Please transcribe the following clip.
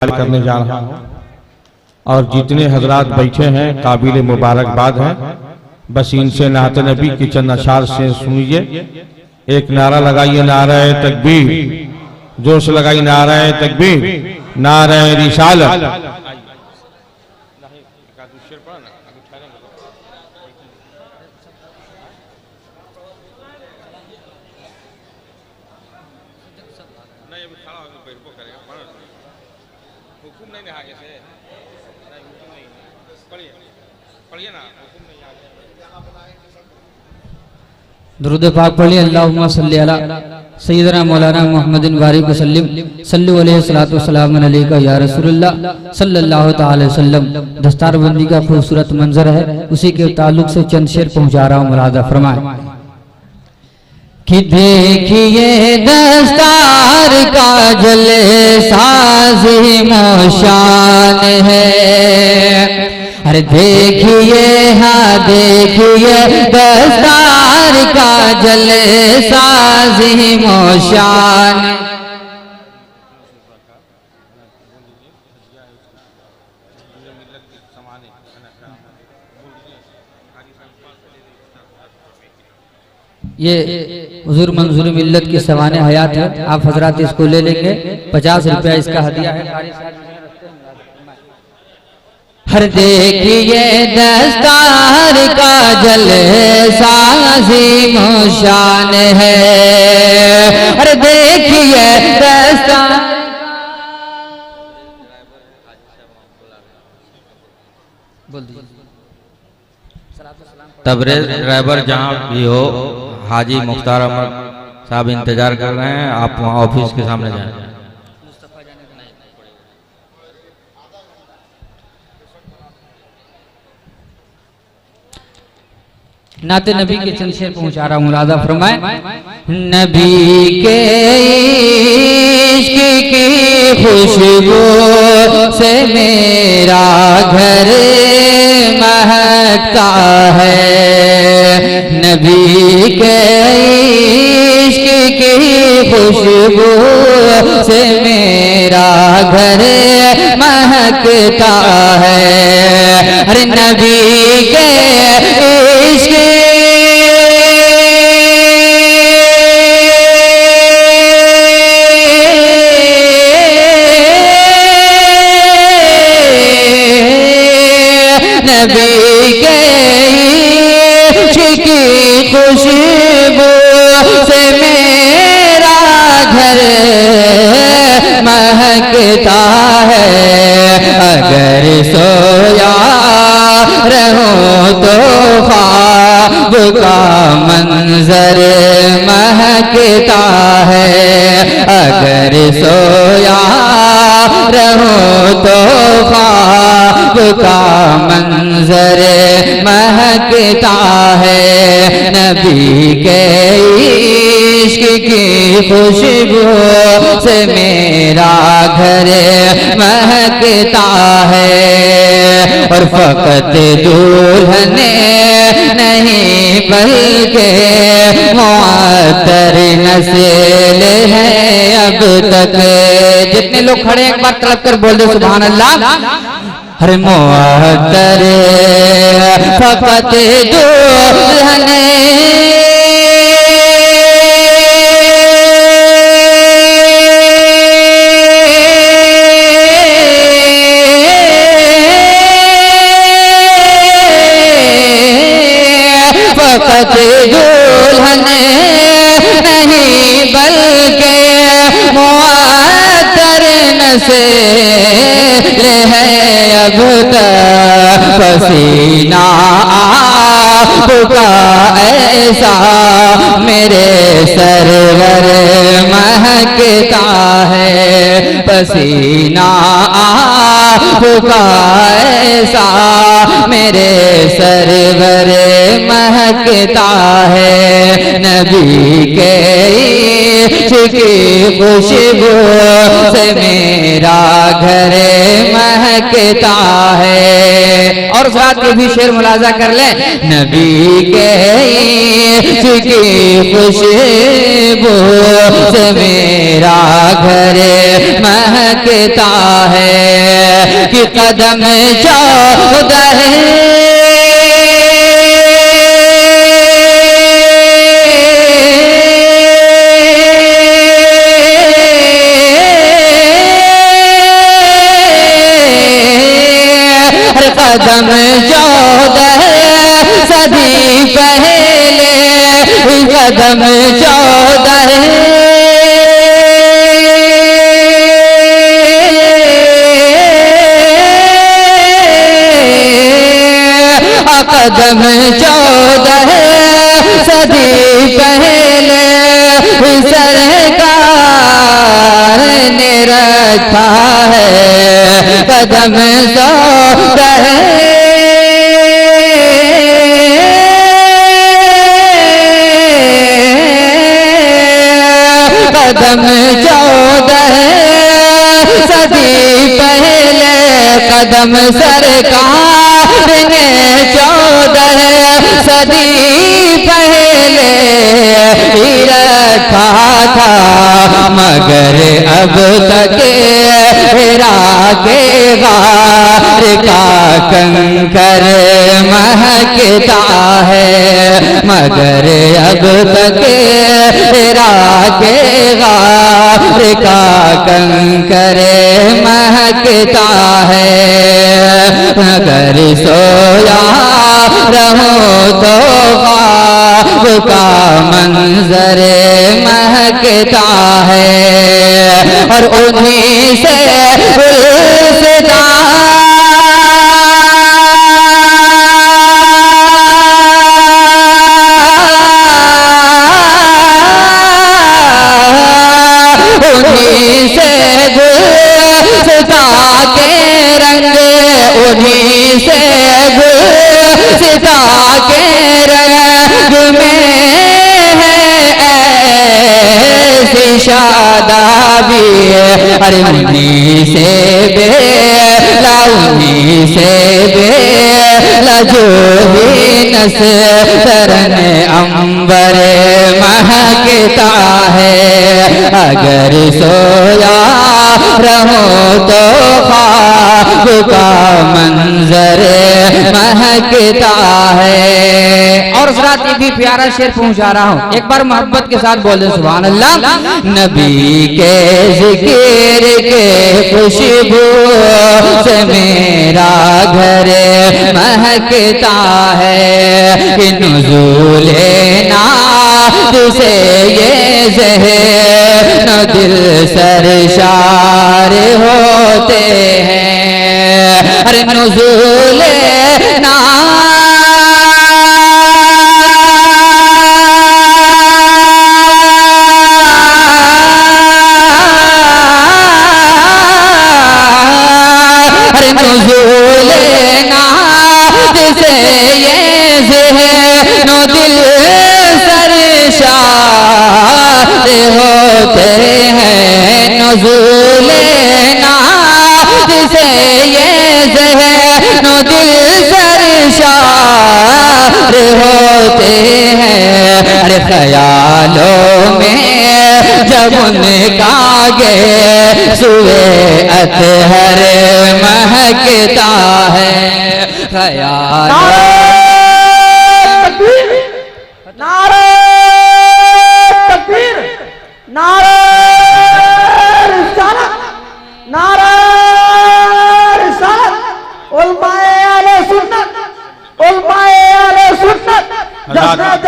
करने जा रहा हूं और जितने हजरात बैठे हैं काबिल मुबारकबाद हैं। बस इनसे नात नबी की चंद अशार से सुनिए। एक नारा लगाइए, नाराए तकबीर, जोश लगाइए, नाराए तकबीर, नाराए रिसालत। दुरूद पाक पढ़िए। अल्लाहुम्मा सल्ली अला सय्यदना मौलाना मुहम्मदिन बारिक वसल्लिम सल्लु अलैहि सलातु वस्सलाम अलैका या रसूलुल्लाह सल्लल्लाहु तआला वसल्लम। दस्तारबंदी का खूबसूरत मंजर है, उसी के ताल्लुक से चंद शेर पहुंचा रहा हूं, मुरादा फरमाए कि देखिए दस्तार का जलसाज़ी मोशान है। अरे देखिए, हाँ देखिए दस्तार का जलसाज़ी मोशान। ये हुजूर मंजूर मिल्लत की सवाने हयात है, आप हजरात इसको ले लेंगे। 50 रुपया इसका हदिया है। हर देखिए दस्तार का जलसाज़ी मोशान है। हर देखिए दस्तार तबरेज ड्राइवर जहाँ भी हो, हाजी मुख्तार अहमद साहब इंतजार कर रहे हैं, आप वहाँ ऑफिस के सामने जाएं। नाते नबी के चंद शेर पहुंचा रहा हूं, मुरादा फरमाए। नबी के इश्क की खुशबू से मेरा घर महकता है। नबी के इश्क की खुशबू से मेरा घर महकता है। अरे नबी के इश्क नबी के इश्क की खुशबू से मेरा घर महकता है। अगर सोया रहूं तो ख्वाब का मंजर महकता है। अगर सोया रहूं तो ख्वाब का मंजर महकता है। नबी के इश्क की खुशबू से मेरा घर महकता है। और फकत दुल्हने नहीं बल्कि मुअत्तर नस्ल है अब तक। जितने लोग खड़े एक बार तड़प कर बोल दे सुभान अल्लाह। हर मुअत्तर फकत दुल्हने फकत दुल्हने नहीं बल्कि मुअत्तर नस्ल है अब तक। पसीना आपका ऐसा मेरे सरवर महकता है। पसीना आपका ऐसा मेरे सरवर महकता है। नबी के इश्क की खुशबू से मेरा घर महकता है। और साथ के भी शेर मुलाजा कर ले। नबी के इश्क की खुशबू से मेरा घर महकता है कि कदम 14 कदम 14 सदी पहले कदम 14 कदम 14 सदी पहले सरकार ने रखा है कदम 14 कदम 14 सदी पहले कदम सरकार ने 14 सदी पहले ही रखा था मगर अब तक के गार का कंकर महकता है मगर अब तक के गार का कंकर महकता है मगर सोया रहो तो ख्वाब का मंजर महकता है और उन्हीं से गुलसिता उन्हीं से गुलसिता के रंग उन्हीं से गुलसिता के रंग में शादाबी अरे उन्हीं से बेला उन्हीं से बेला जो भी नसरन अंबर महकता है अगर सोया रहो तो ख्वाब का मंजर महकता है। और रात ये भी प्यारा शेर पहुंचा रहा हूँ एक बार मोहब्बत के साथ बोल दे सुभान अल्लाह। नबी के जिक्र के खुशबू से मेरा घर महकता है कि नुज़ूले नात से ये ज़हन दिल सरशार होते हैं अरे नुज़ूले होते हैं नज़ूले नात से ये ज़हनो दिल सरशार होते हैं अरे ख्यालों में जब उनका गे सुए अतहर महकता है ख्याल सुन्नत